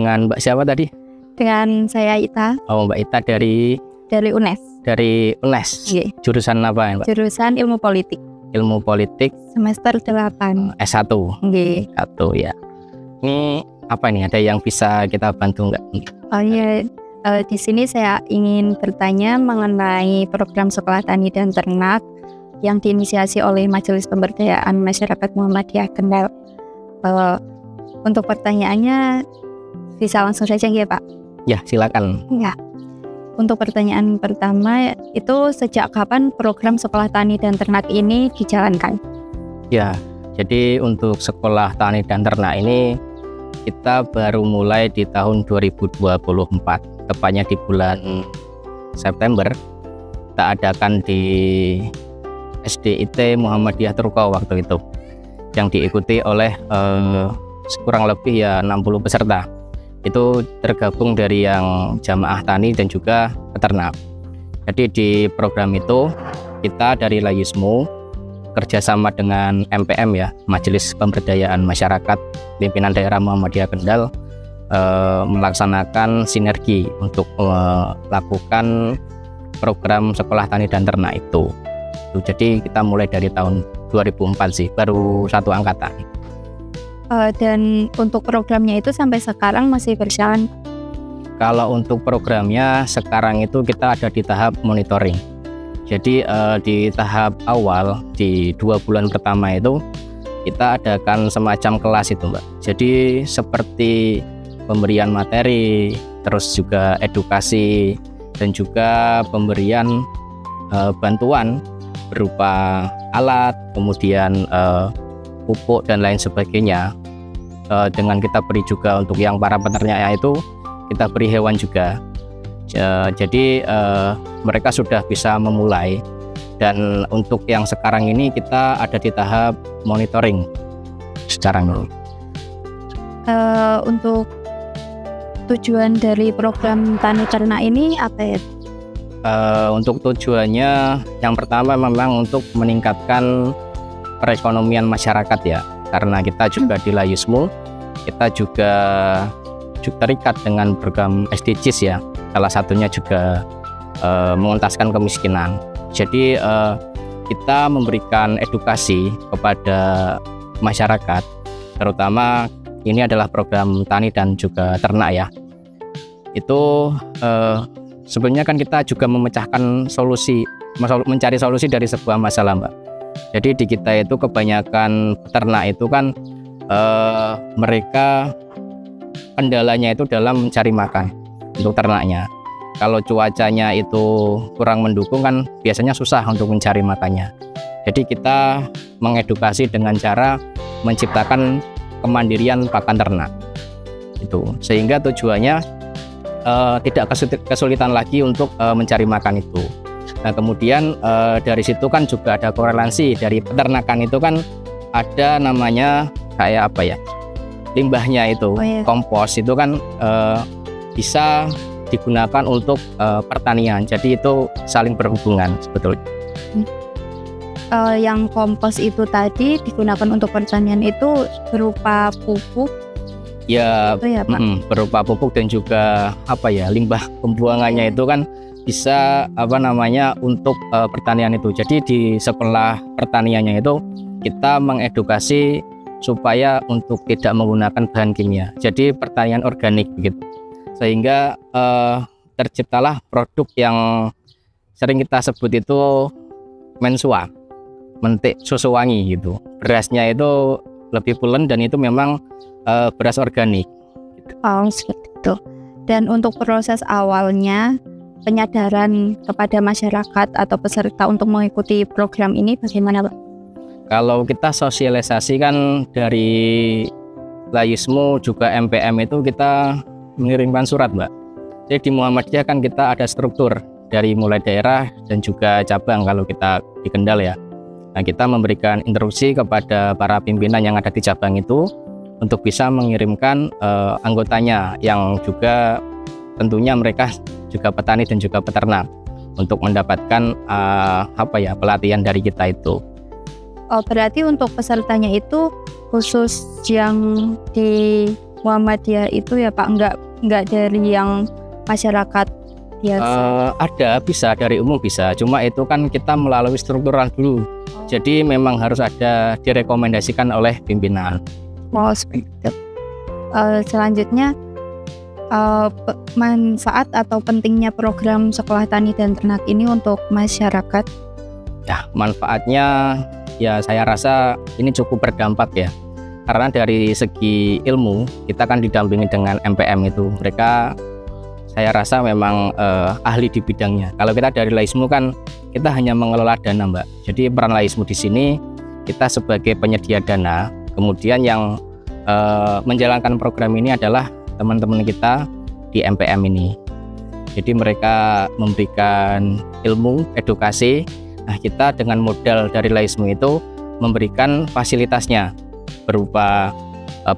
dengan Mbak siapa tadi? Dengan saya Ita. Oh, Mbak Ita dari UNES. Dari UNES. Iya. Jurusan apa ya, Mbak? Jurusan Ilmu Politik. Ilmu Politik Semester 8. S1. Nggih. S1 ya. Ini apa ini? Ada yang bisa kita bantu nggak? Oh iya, di sini saya ingin bertanya mengenai program Sekolah Tani dan Ternak yang diinisiasi oleh Majelis Pemberdayaan Masyarakat Muhammadiyah Kendal. Untuk pertanyaannya bisa langsung saja nggih, Pak? Ya, silakan. Ya. Untuk pertanyaan pertama itu sejak kapan program Sekolah Tani dan Ternak ini dijalankan? Ya, jadi untuk Sekolah Tani dan Ternak ini kita baru mulai di tahun 2024, tepatnya di bulan September. Kita adakan di SDIT Muhammadiyah Turko waktu itu, yang diikuti oleh kurang lebih ya 60 peserta. Itu tergabung dari yang jamaah tani dan juga peternak. Jadi di program itu kita dari Layismu kerjasama dengan MPM ya, Majelis Pemberdayaan Masyarakat Pimpinan Daerah Muhammadiyah Kendal, melaksanakan sinergi untuk melakukan program Sekolah Tani dan Ternak itu. Jadi kita mulai dari tahun 2004 sih, baru satu angkatan. Dan untuk programnya itu sampai sekarang masih berjalan? Kalau untuk programnya sekarang itu kita ada di tahap monitoring. Jadi di tahap awal di 2 bulan pertama itu kita adakan semacam kelas itu, Mbak. Jadi seperti pemberian materi, terus juga edukasi dan juga pemberian bantuan berupa alat, kemudian pupuk dan lain sebagainya. Dengan kita beri juga untuk yang para peternaknya itu kita beri hewan juga. Jadi mereka sudah bisa memulai, dan untuk yang sekarang ini kita ada di tahap monitoring sekarang dulu. Untuk tujuan dari program Tani Ternak ini apa ya? Untuk tujuannya yang pertama memang untuk meningkatkan perekonomian masyarakat ya, karena kita juga di Layismu kita juga terikat dengan program SDGs ya, salah satunya juga mengentaskan kemiskinan. Jadi kita memberikan edukasi kepada masyarakat, terutama ini adalah program tani dan juga ternak ya. Itu sebenarnya kan kita juga memecahkan solusi, mencari solusi dari sebuah masalah, Mbak. Jadi di kita itu kebanyakan peternak itu kan mereka kendalanya itu dalam mencari makan untuk ternaknya. Kalau cuacanya itu kurang mendukung kan biasanya susah untuk mencari makannya. Jadi kita mengedukasi dengan cara menciptakan kemandirian pakan ternak itu, sehingga tujuannya tidak kesulitan lagi untuk mencari makan itu. Nah kemudian dari situ kan juga ada korelasi dari peternakan itu kan ada namanya kayak apa ya, limbahnya itu, kompos itu kan bisa digunakan untuk pertanian. Jadi itu saling berhubungan sebetulnya. Yang kompos itu tadi digunakan untuk pertanian itu berupa pupuk? Ya, berupa pupuk dan juga apa ya, limbah pembuangannya itu kan bisa apa namanya untuk pertanian itu. Jadi di sekolah pertaniannya itu kita mengedukasi supaya untuk tidak menggunakan bahan kimia. Jadi pertanian organik begitu. Sehingga terciptalah produk yang sering kita sebut itu mensua, mentik susu wangi gitu. Berasnya itu lebih pulen dan itu memang beras organik. Oh, seperti itu. Dan untuk proses awalnya penyadaran kepada masyarakat atau peserta untuk mengikuti program ini bagaimana, Pak? Kalau kita sosialisasi kan dari Layismu juga MPM itu kita mengirimkan surat, Mbak. Jadi di Muhammadiyah kan kita ada struktur dari mulai daerah dan juga cabang kalau kita di Kendal ya. Nah kita memberikan instruksi kepada para pimpinan yang ada di cabang itu untuk bisa mengirimkan anggotanya yang juga tentunya mereka juga petani dan juga peternak untuk mendapatkan pelatihan dari kita itu. Oh berarti untuk pesertanya itu khusus yang di Muhammadiyah itu ya Pak, nggak dari yang masyarakat biasa? Ada, bisa dari umum bisa, cuma itu kan kita melalui struktural dulu. Jadi memang harus ada direkomendasikan oleh pimpinan. Oh, seperti itu. Selanjutnya, manfaat atau pentingnya program Sekolah Tani dan Ternak ini untuk masyarakat? Ya, manfaatnya ya saya rasa ini cukup berdampak ya. Karena dari segi ilmu kita kan didampingi dengan MPM itu. Mereka saya rasa memang ahli di bidangnya. Kalau kita dari Laismu kan kita hanya mengelola dana, Mbak. Jadi peran Laismu di sini kita sebagai penyedia dana, kemudian yang menjalankan program ini adalah teman-teman kita di MPM ini. Jadi mereka memberikan ilmu, edukasi. Nah, kita dengan modal dari Laismu itu memberikan fasilitasnya berupa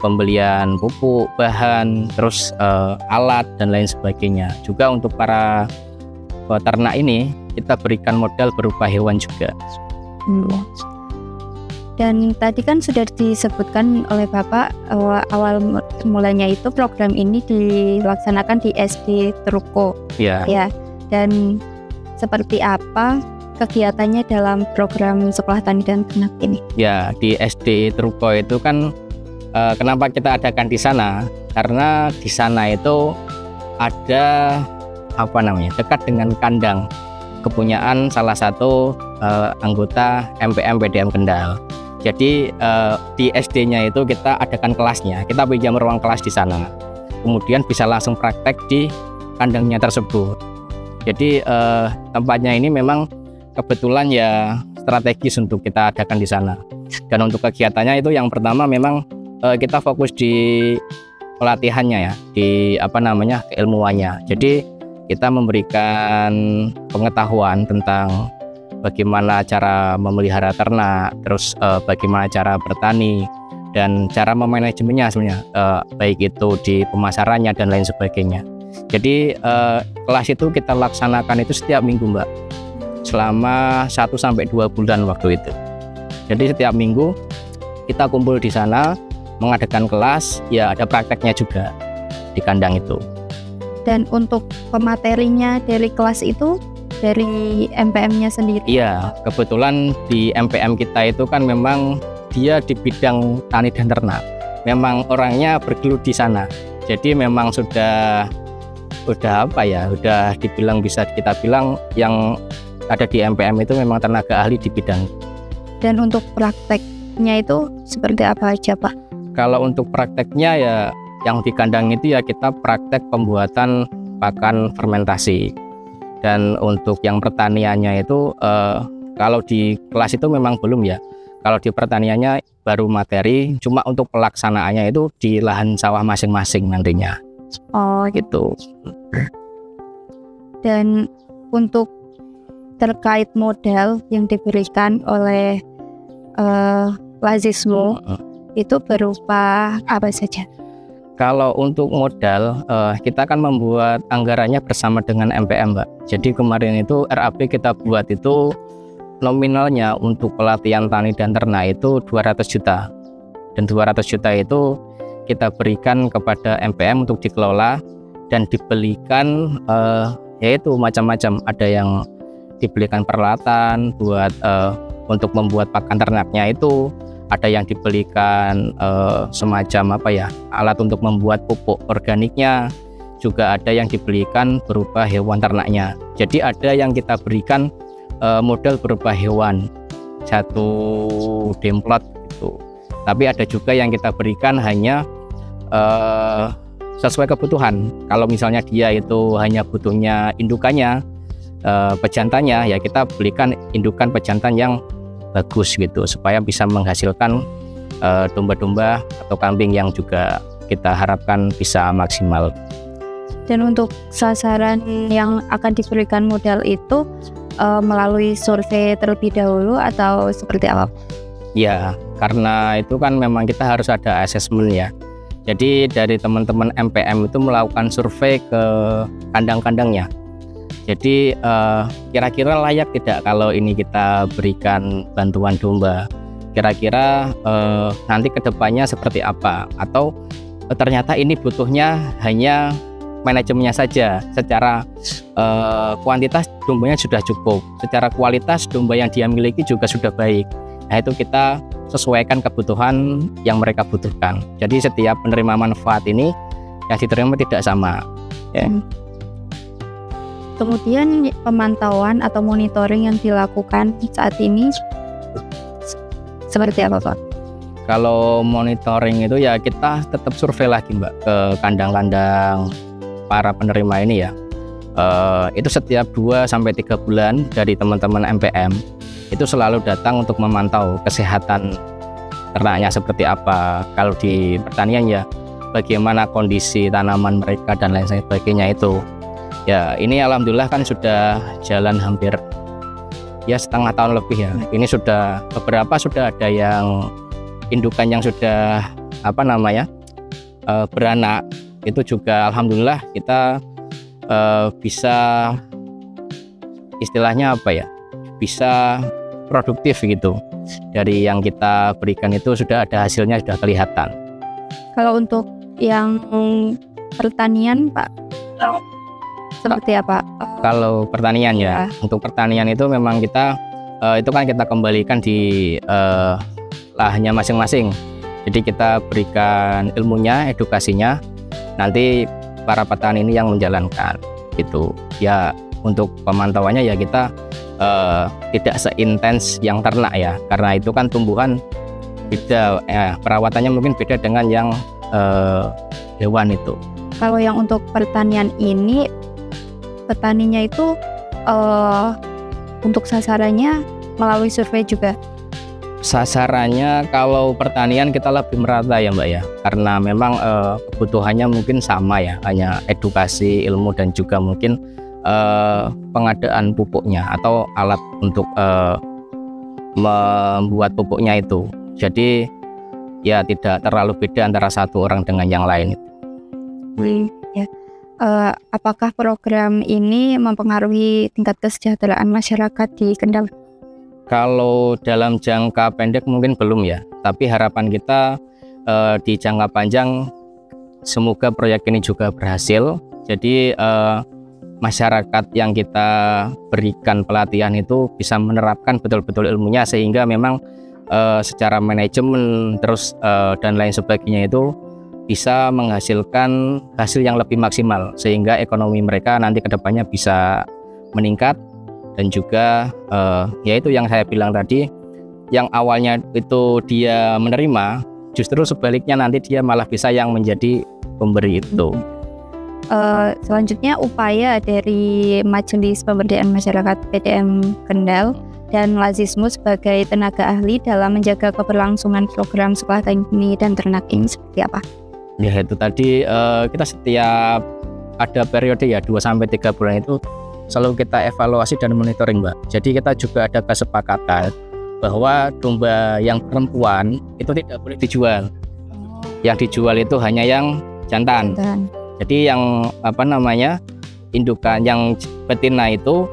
pembelian pupuk, bahan, terus alat dan lain sebagainya. Juga untuk para peternak ini kita berikan modal berupa hewan juga. Dan tadi kan sudah disebutkan oleh Bapak awal mulanya itu program ini dilaksanakan di SD Truko. Ya. Ya. Dan seperti apa kegiatannya dalam program Sekolah Tani dan Ternak ini? Ya, di SD Truko itu kan kenapa kita adakan di sana? Karena di sana itu ada dekat dengan kandang kepunyaan salah satu anggota MPM PDM Kendal. Jadi di SD-nya itu kita adakan kelasnya, kita pinjam ruang kelas di sana. Kemudian bisa langsung praktek di kandangnya tersebut. Jadi tempatnya ini memang kebetulan ya strategis untuk kita adakan di sana. Dan untuk kegiatannya itu yang pertama memang kita fokus di pelatihannya ya, di keilmuannya. Jadi kita memberikan pengetahuan tentang bagaimana cara memelihara ternak, terus bagaimana cara bertani dan cara memanajemennya sebenarnya, baik itu di pemasarannya dan lain sebagainya. Jadi kelas itu kita laksanakan itu setiap minggu, Mbak, selama 1-2 bulan waktu itu. Jadi setiap minggu kita kumpul di sana mengadakan kelas, ya ada prakteknya juga di kandang itu. Dan untuk pematerinya dari kelas itu dari MPM-nya sendiri? Iya, kebetulan di MPM kita itu kan memang dia di bidang tani dan ternak. Memang orangnya bergelut di sana. Jadi memang sudah dibilang, bisa kita bilang yang ada di MPM itu memang tenaga ahli di bidang. Dan untuk prakteknya itu seperti apa aja, Pak? Kalau untuk prakteknya ya yang di kandang itu ya kita praktek pembuatan pakan fermentasi. Dan untuk yang pertaniannya itu kalau di kelas itu memang belum ya. Kalau di pertaniannya baru materi, cuma untuk pelaksanaannya itu di lahan sawah masing-masing nantinya. Oh gitu. Dan untuk terkait modal yang diberikan oleh Laismu itu berupa apa saja? Kalau untuk modal, kita akan membuat anggarannya bersama dengan MPM, Mbak. Jadi kemarin itu RAP kita buat itu nominalnya untuk pelatihan tani dan ternak itu 200 juta. Dan 200 juta itu kita berikan kepada MPM untuk dikelola dan dibelikan yaitu macam-macam. Ada yang dibelikan peralatan buat untuk membuat pakan ternaknya itu. Ada yang dibelikan semacam alat untuk membuat pupuk organiknya, juga ada yang dibelikan berupa hewan ternaknya. Jadi ada yang kita berikan modal berupa hewan, 1 demplot gitu. Tapi ada juga yang kita berikan hanya sesuai kebutuhan. Kalau misalnya dia itu hanya butuhnya indukannya, pejantannya, ya kita belikan indukan pejantan yang bagus gitu, supaya bisa menghasilkan domba-domba atau kambing yang juga kita harapkan bisa maksimal. Dan untuk sasaran yang akan diberikan modal itu melalui survei terlebih dahulu atau seperti apa? Ya, karena itu kan memang kita harus ada asesmen ya. Jadi dari teman-teman MPM itu melakukan survei ke kandang-kandangnya. Jadi kira-kira layak tidak kalau ini kita berikan bantuan domba? Kira-kira nanti kedepannya seperti apa? Atau ternyata ini butuhnya hanya manajemennya saja. Secara kuantitas dombanya sudah cukup, secara kualitas domba yang dia miliki juga sudah baik. Nah, itu kita sesuaikan kebutuhan yang mereka butuhkan. Jadi setiap penerima manfaat ini yang diterima tidak sama ya. Kemudian pemantauan atau monitoring yang dilakukan saat ini seperti apa Pak? Kalau monitoring itu ya kita tetap survei lagi Mbak ke kandang-kandang para penerima ini ya. Itu setiap 2-3 bulan dari teman-teman MPM itu selalu datang untuk memantau kesehatan ternaknya seperti apa. Kalau di pertanian ya bagaimana kondisi tanaman mereka dan lain sebagainya itu. Ya ini alhamdulillah kan sudah jalan hampir ya setengah tahun lebih ya. Ini sudah beberapa sudah ada yang indukan yang sudah beranak. Itu juga alhamdulillah kita bisa istilahnya bisa produktif gitu. Dari yang kita berikan itu sudah ada hasilnya, sudah kelihatan. Kalau untuk yang pertanian Pak, seperti apa? Kalau pertanian ya, untuk pertanian itu memang kita itu kan kita kembalikan di lahannya masing-masing. Jadi kita berikan ilmunya, edukasinya, nanti para petani ini yang menjalankan gitu. Ya untuk pemantauannya ya kita tidak seintens yang ternak ya, karena itu kan tumbuhan beda, perawatannya mungkin beda dengan yang hewan itu. Kalau yang untuk pertanian ini, petaninya itu untuk sasarannya melalui survei juga? Sasarannya kalau pertanian kita lebih merata ya Mbak ya, karena memang kebutuhannya mungkin sama ya, hanya edukasi, ilmu dan juga mungkin pengadaan pupuknya atau alat untuk membuat pupuknya itu. Jadi ya tidak terlalu beda antara satu orang dengan yang lain. Ya. Apakah program ini mempengaruhi tingkat kesejahteraan masyarakat di Kendal? Kalau dalam jangka pendek mungkin belum ya, tapi harapan kita di jangka panjang semoga proyek ini juga berhasil. Jadi masyarakat yang kita berikan pelatihan itu bisa menerapkan betul-betul ilmunya, sehingga memang secara manajemen terus dan lain sebagainya itu bisa menghasilkan hasil yang lebih maksimal, sehingga ekonomi mereka nanti kedepannya bisa meningkat. Dan juga yaitu yang saya bilang tadi, yang awalnya itu dia menerima, justru sebaliknya nanti dia malah bisa yang menjadi pemberi itu. Selanjutnya upaya dari Majelis Pemberdayaan Masyarakat PDM Kendal dan Lazismu sebagai tenaga ahli dalam menjaga keberlangsungan program sekolah tani dan ternak ini seperti apa? Ya itu tadi kita setiap ada periode ya 2-3 bulan itu selalu kita evaluasi dan monitoring Mbak. Jadi kita juga ada kesepakatan bahwa domba yang perempuan itu tidak boleh dijual. Yang dijual itu hanya yang jantan. Jadi yang indukan yang betina itu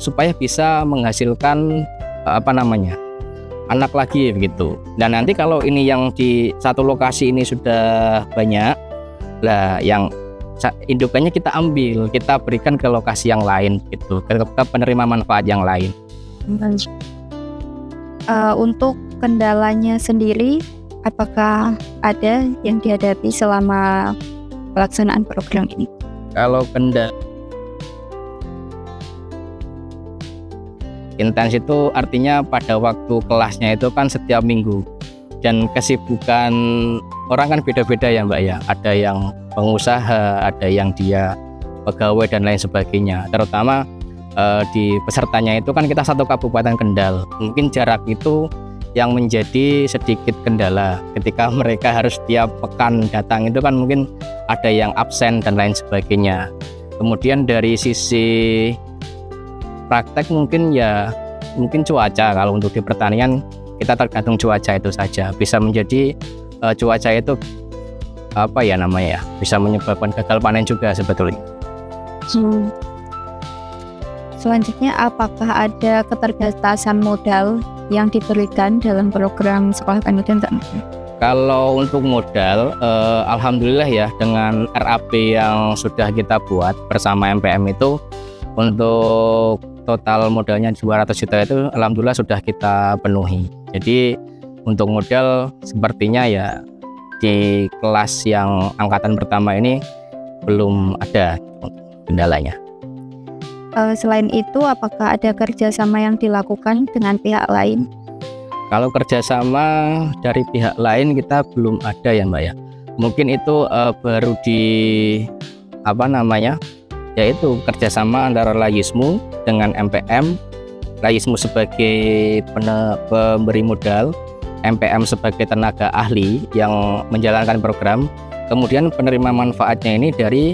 supaya bisa menghasilkan anak lagi begitu. Dan nanti kalau ini yang di satu lokasi ini sudah banyak, lah yang indukannya kita ambil, kita berikan ke lokasi yang lain gitu, ke penerima manfaat yang lain. Untuk kendalanya sendiri, apakah ada yang dihadapi selama pelaksanaan program ini? Kalau kendala intens itu artinya pada waktu kelasnya itu kan setiap minggu, dan kesibukan orang kan beda-beda ya Mbak ya. Ada yang pengusaha, ada yang dia pegawai dan lain sebagainya. Terutama di pesertanya itu kan kita satu kabupaten Kendal. Mungkin jarak itu yang menjadi sedikit kendala. Ketika mereka harus tiap pekan datang itu kan mungkin ada yang absen dan lain sebagainya. Kemudian dari sisi praktek mungkin cuaca. Kalau untuk di pertanian kita tergantung cuaca itu saja. Bisa menjadi cuaca itu bisa menyebabkan gagal panen juga sebetulnya. Selanjutnya, apakah ada keterbatasan modal yang diberikan dalam program sekolah tani dan ternak? Kalau untuk modal, alhamdulillah ya, dengan RAP yang sudah kita buat bersama MPM itu, untuk total modalnya 200 juta itu alhamdulillah sudah kita penuhi. Jadi untuk modal sepertinya ya di kelas yang angkatan pertama ini belum ada kendalanya. Selain itu, apakah ada kerjasama yang dilakukan dengan pihak lain? Kalau kerjasama dari pihak lain kita belum ada ya Mbak ya. Mungkin itu baru di yaitu kerjasama antara Layismu dengan MPM. Layismu sebagai pemberi modal, MPM sebagai tenaga ahli yang menjalankan program. Kemudian penerima manfaatnya ini dari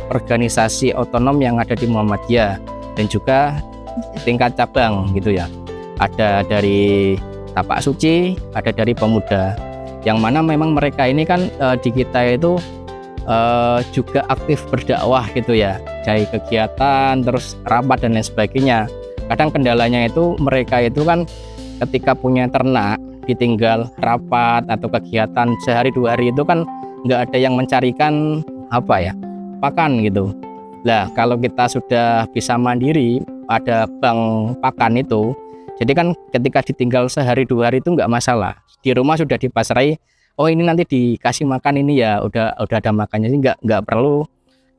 organisasi otonom yang ada di Muhammadiyah dan juga tingkat cabang gitu ya. Ada dari Tapak Suci, ada dari Pemuda, yang mana memang mereka ini kan di kita itu juga aktif berdakwah gitu ya, dari kegiatan terus rapat dan lain sebagainya. Kadang kendalanya itu mereka itu kan ketika punya ternak ditinggal rapat atau kegiatan sehari 2 hari itu kan nggak ada yang mencarikan pakan gitu. Nah kalau kita sudah bisa mandiri, ada bank pakan itu, jadi kan ketika ditinggal sehari 2 hari itu nggak masalah. Di rumah sudah dipasrai, oh ini nanti dikasih makan ini ya, udah ada makannya sih, nggak perlu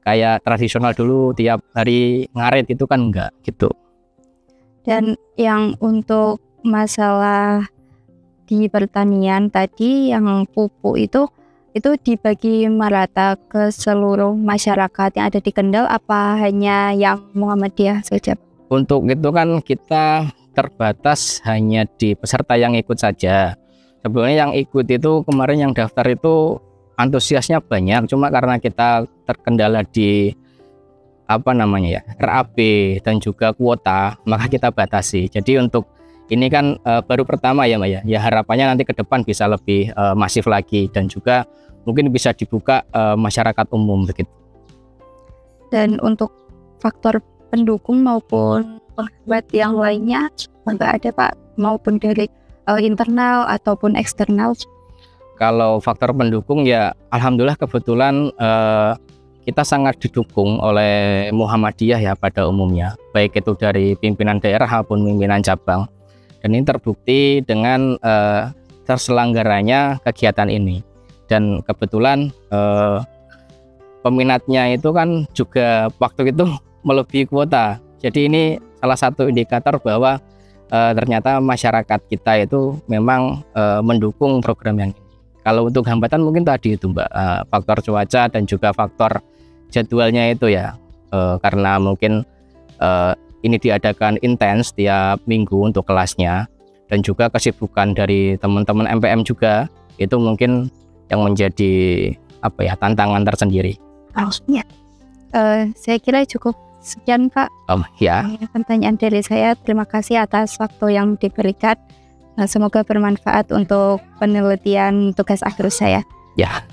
kayak tradisional dulu tiap hari ngarit itu kan nggak gitu. Dan yang untuk masalah di pertanian tadi yang pupuk itu dibagi merata ke seluruh masyarakat yang ada di Kendal, apa hanya yang Muhammadiyah saja? Untuk itu kan kita terbatas hanya di peserta yang ikut saja. Sebenarnya yang ikut itu kemarin yang daftar itu antusiasnya banyak, cuma karena kita terkendala di RAP dan juga kuota, maka kita batasi. Jadi untuk ini kan baru pertama ya Mbak ya. Ya harapannya nanti ke depan bisa lebih masif lagi dan juga mungkin bisa dibuka masyarakat umum begitu. Dan untuk faktor pendukung maupun penghambat yang lainnya nggak ada Pak, maupun dari internal ataupun eksternal? Kalau faktor pendukung ya alhamdulillah kebetulan kita sangat didukung oleh Muhammadiyah ya pada umumnya, baik itu dari pimpinan daerah maupun pimpinan cabang. Dan ini terbukti dengan terselenggaranya kegiatan ini. Dan kebetulan peminatnya itu kan juga waktu itu melebihi kuota. Jadi ini salah satu indikator bahwa ternyata masyarakat kita itu memang mendukung program yang ini. Kalau untuk hambatan mungkin tadi itu Mbak, faktor cuaca dan juga faktor jadwalnya itu ya, karena mungkin ini diadakan intens tiap minggu untuk kelasnya, dan juga kesibukan dari teman-teman MPM juga, itu mungkin yang menjadi tantangan tersendiri. Saya kira cukup sekian Pak. Ya. Pertanyaan dari saya, terima kasih atas waktu yang diberikan. Semoga bermanfaat untuk penelitian tugas akhir saya. Ya,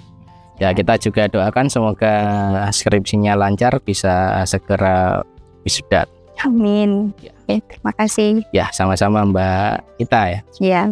kita juga doakan semoga skripsinya lancar, bisa segera wisuda. Amin. Ya. Terima kasih. Ya, sama-sama Mbak Ita ya. Ya.